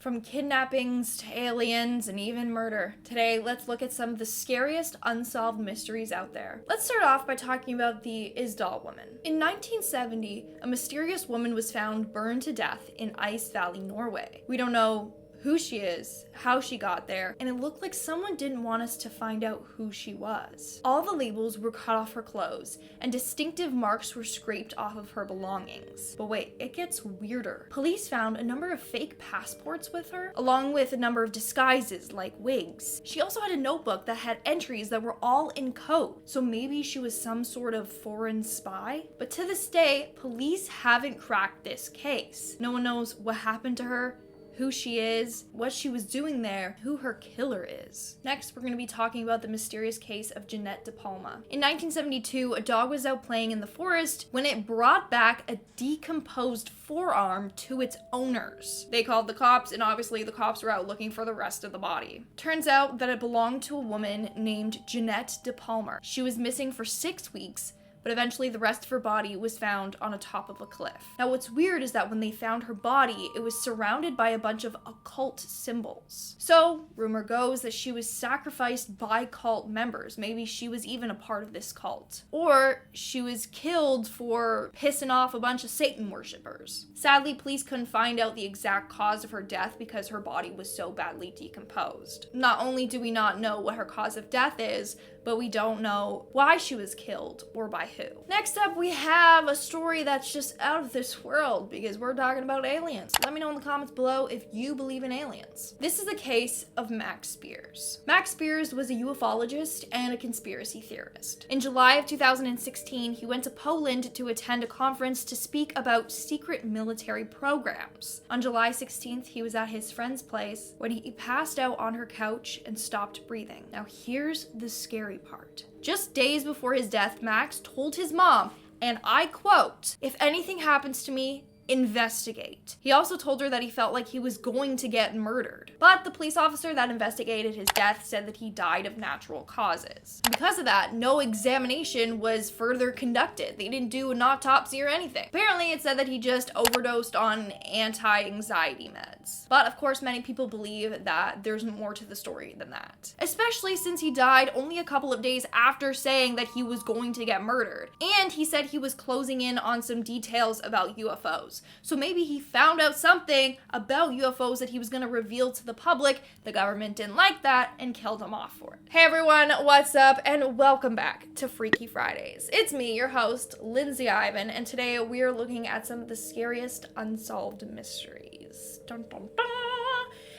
From kidnappings to aliens and even murder. Today, let's look at some of the scariest unsolved mysteries out there. Let's start off by talking about the Isdal woman. In 1970, a mysterious woman was found burned to death in Ice Valley, Norway. We don't know who she is, how she got there, and it looked like someone didn't want us to find out who she was. All the labels were cut off her clothes, and distinctive marks were scraped off of her belongings. But wait, it gets weirder. Police found a number of fake passports with her, along with a number of disguises like wigs. She also had a notebook that had entries that were all in code, so maybe she was some sort of foreign spy? But to this day, police haven't cracked this case. No one knows what happened to her, who she is, what she was doing there, who her killer is. Next, we're going to be talking about the mysterious case of Jeanette De Palma. In 1972, a dog was out playing in the forest when it brought back a decomposed forearm to its owners. They called the cops, and obviously the cops were out looking for the rest of the body. Turns out that it belonged to a woman named Jeanette De Palma. She was missing for 6 weeks, but eventually the rest of her body was found on a top of a cliff. Now what's weird is that when they found her body, it was surrounded by a bunch of occult symbols. So, rumor goes that she was sacrificed by cult members. Maybe she was even a part of this cult. Or she was killed for pissing off a bunch of Satan worshippers. Sadly, police couldn't find out the exact cause of her death because her body was so badly decomposed. Not only do we not know what her cause of death is, but we don't know why she was killed or by who. Next up, we have a story that's just out of this world because we're talking about aliens. Let me know in the comments below if you believe in aliens. This is the case of Max Spiers. Max Spiers was a ufologist and a conspiracy theorist. In July of 2016, he went to Poland to attend a conference to speak about secret military programs. On July 16th, he was at his friend's place when he passed out on her couch and stopped breathing. Now here's the scary part. Just days before his death, Max told his mom, and I quote, "If anything happens to me, investigate." He also told her that he felt like he was going to get murdered. But the police officer that investigated his death said that he died of natural causes. Because of that, no examination was further conducted. They didn't do an autopsy or anything. Apparently, it said that he just overdosed on anti-anxiety meds. But of course, many people believe that there's more to the story than that. Especially since he died only a couple of days after saying that he was going to get murdered. And he said he was closing in on some details about UFOs. So maybe he found out something about UFOs that he was going to reveal to the public. The government didn't like that and killed him off for it. Hey everyone, what's up? And welcome back to Freaky Fridays. It's me, your host, Lindsay Ivan, and today we are looking at some of the scariest unsolved mysteries. Dun, dun, dun.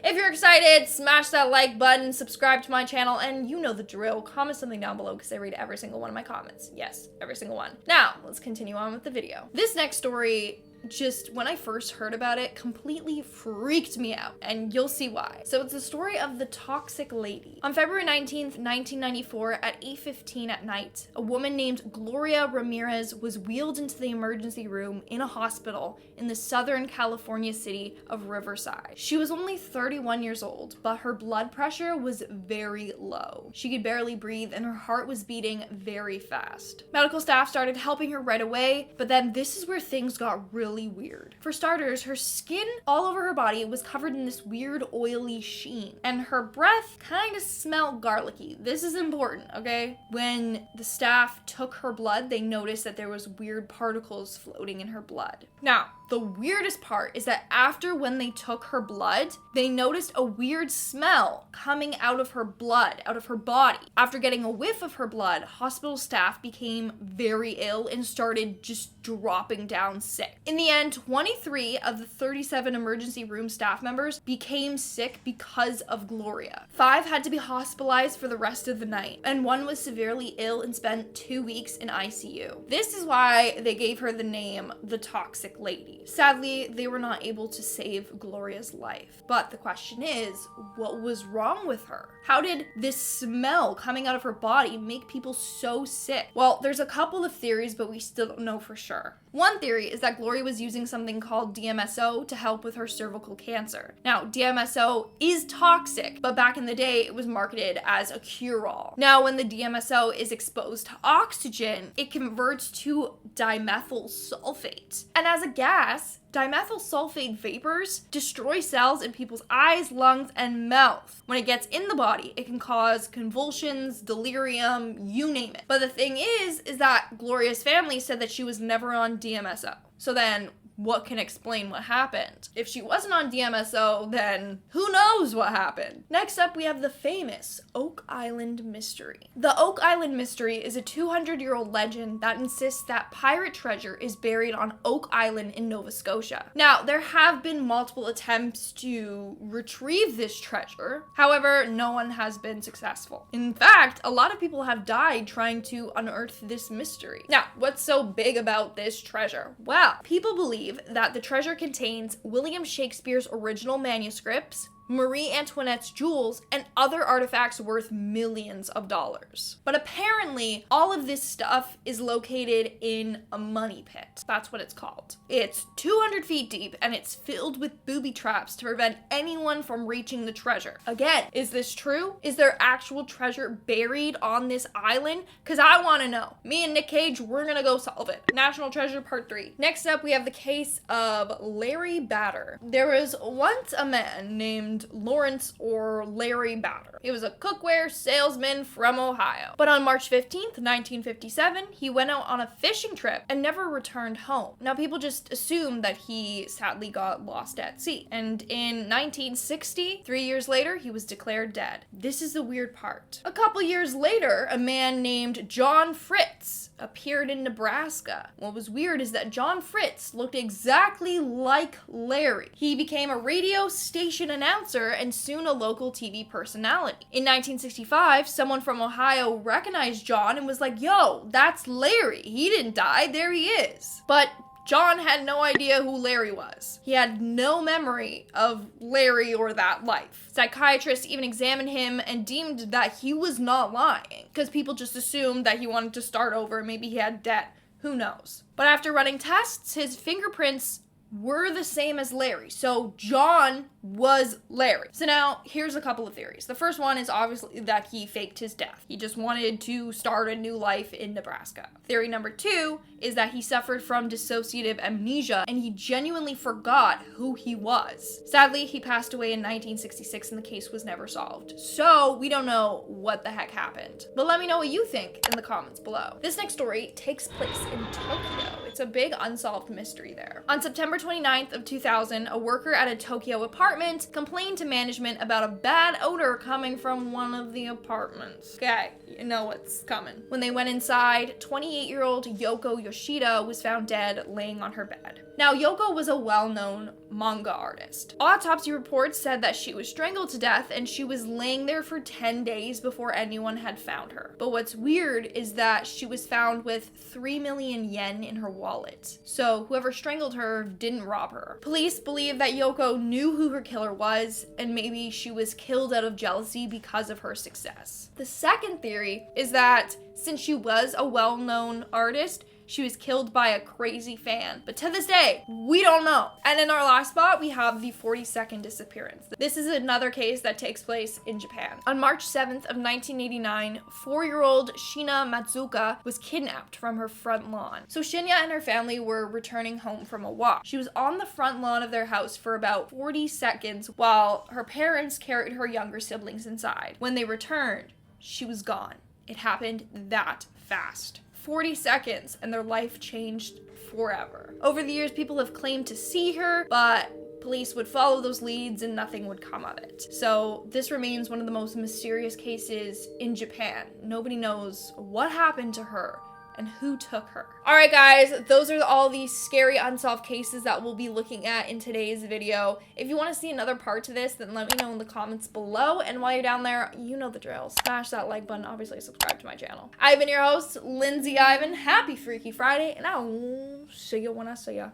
If you're excited, smash that like button, subscribe to my channel, and you know the drill. Comment something down below because I read every single one of my comments. Yes, every single one. Now, let's continue on with the video. This next story, just when I first heard about it, completely freaked me out, and you'll see why. So it's the story of the toxic lady. On February 19th, 1994, at 8:15 at night, a woman named Gloria Ramirez was wheeled into the emergency room in a hospital in the Southern California city of Riverside. She was only 31 years old, but her blood pressure was very low. She could barely breathe, and her heart was beating very fast. Medical staff started helping her right away, but then this is where things got really weird. For starters, her skin all over her body was covered in this weird oily sheen, and her breath kind of smelled garlicky. This is important, okay? When the staff took her blood, they noticed that there was weird particles floating in her blood. Now, the weirdest part is that after when they took her blood, they noticed a weird smell coming out of her blood, out of her body. After getting a whiff of her blood, hospital staff became very ill and started just dropping down sick. In the end, 23 of the 37 emergency room staff members became sick because of Gloria. 5 had to be hospitalized for the rest of the night, and 1 was severely ill and spent 2 weeks in ICU. This is why they gave her the name the Toxic Lady. Sadly, they were not able to save Gloria's life. But the question is, what was wrong with her? How did this smell coming out of her body make people so sick? Well, there's a couple of theories, but we still don't know for sure. One theory is that Gloria was using something called DMSO to help with her cervical cancer. Now, DMSO is toxic, but back in the day, it was marketed as a cure-all. Now, when the DMSO is exposed to oxygen, it converts to dimethyl sulfate. And as a gas, Dimethyl sulfate vapors destroy cells in people's eyes, lungs, and mouth. When it gets in the body, it can cause convulsions, delirium, you name it. But the thing is that Gloria's family said that she was never on DMSO. So then, what can explain what happened? If she wasn't on DMSO, then who knows what happened? Next up, we have the famous Oak Island Mystery. The Oak Island Mystery is a 200-year-old legend that insists that pirate treasure is buried on Oak Island in Nova Scotia. Now, there have been multiple attempts to retrieve this treasure. However, no one has been successful. In fact, a lot of people have died trying to unearth this mystery. Now, what's so big about this treasure? Well, people believe that the treasure contains William Shakespeare's original manuscripts, Marie Antoinette's jewels, and other artifacts worth millions of dollars. But apparently, all of this stuff is located in a money pit. That's what it's called. It's 200 feet deep, and it's filled with booby traps to prevent anyone from reaching the treasure. Again, is this true? Is there actual treasure buried on this island? Because I want to know. Me and Nick Cage, we're gonna go solve it. National Treasure Part 3. Next up, we have the case of Larry Batter. There was once a man named Lawrence or Larry Batter. He was a cookware salesman from Ohio. But on March 15th, 1957, he went out on a fishing trip and never returned home. Now, people just assumed that he sadly got lost at sea. And in 1960, 3 years later, he was declared dead. This is the weird part. A couple years later, a man named John Fritz appeared in Nebraska. What was weird is that John Fritz looked exactly like Larry. He became a radio station announcer and soon a local TV personality. In 1965, someone from Ohio recognized John and was like, "Yo, that's Larry. He didn't die. There he is." But John had no idea who Larry was. He had no memory of Larry or that life. Psychiatrists even examined him and deemed that he was not lying, because people just assumed that he wanted to start over. Maybe he had debt. Who knows? But after running tests, his fingerprints were the same as Larry. So John was Larry. So now here's a couple of theories. The first one is obviously that he faked his death. He just wanted to start a new life in Nebraska. Theory number 2 is that he suffered from dissociative amnesia and he genuinely forgot who he was. Sadly, he passed away in 1966 and the case was never solved. So we don't know what the heck happened. But let me know what you think in the comments below. This next story takes place in Tokyo. It's a big unsolved mystery there. On September 29th of 2000, a worker at a Tokyo apartment complained to management about a bad odor coming from one of the apartments. Okay, you know what's coming. When they went inside, 28-year-old Yoko Yoshida was found dead laying on her bed. Now, Yoko was a well-known manga artist. Autopsy reports said that she was strangled to death and she was laying there for 10 days before anyone had found her. But what's weird is that she was found with 3 million yen in her wallet. So whoever strangled her didn't rob her. Police believe that Yoko knew who her killer was and maybe she was killed out of jealousy because of her success. The second theory is that since she was a well-known artist, she was killed by a crazy fan. But to this day, we don't know. And in our last spot, we have the 42nd disappearance. This is another case that takes place in Japan. On March 7th of 1989, 4-year-old Shina Matsuka was kidnapped from her front lawn. So Shinya and her family were returning home from a walk. She was on the front lawn of their house for about 40 seconds while her parents carried her younger siblings inside. When they returned, she was gone. It happened that fast. 40 seconds and their life changed forever. Over the years, people have claimed to see her, but police would follow those leads and nothing would come of it. So this remains one of the most mysterious cases in Japan. Nobody knows what happened to her and who took her. All right, guys, those are all these scary unsolved cases that we'll be looking at in today's video. If you want to see another part to this, then let me know in the comments below. And while you're down there, you know the drill. Smash that like button. Obviously, subscribe to my channel. I've been your host, Lindsay Ivan. Happy Freaky Friday, and I'll see you when I see ya.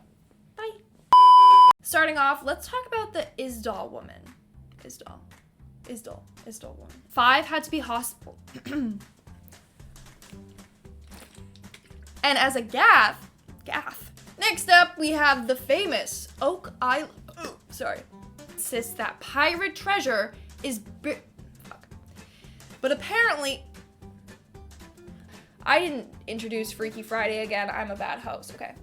Bye. Starting off, let's talk about the isdal woman. Isdal woman. 5 had to be hospital. And as a gaff. Next up, we have the famous Oak Island. Insists that pirate treasure is But apparently, I didn't introduce Freaky Friday again. I'm a bad host, okay.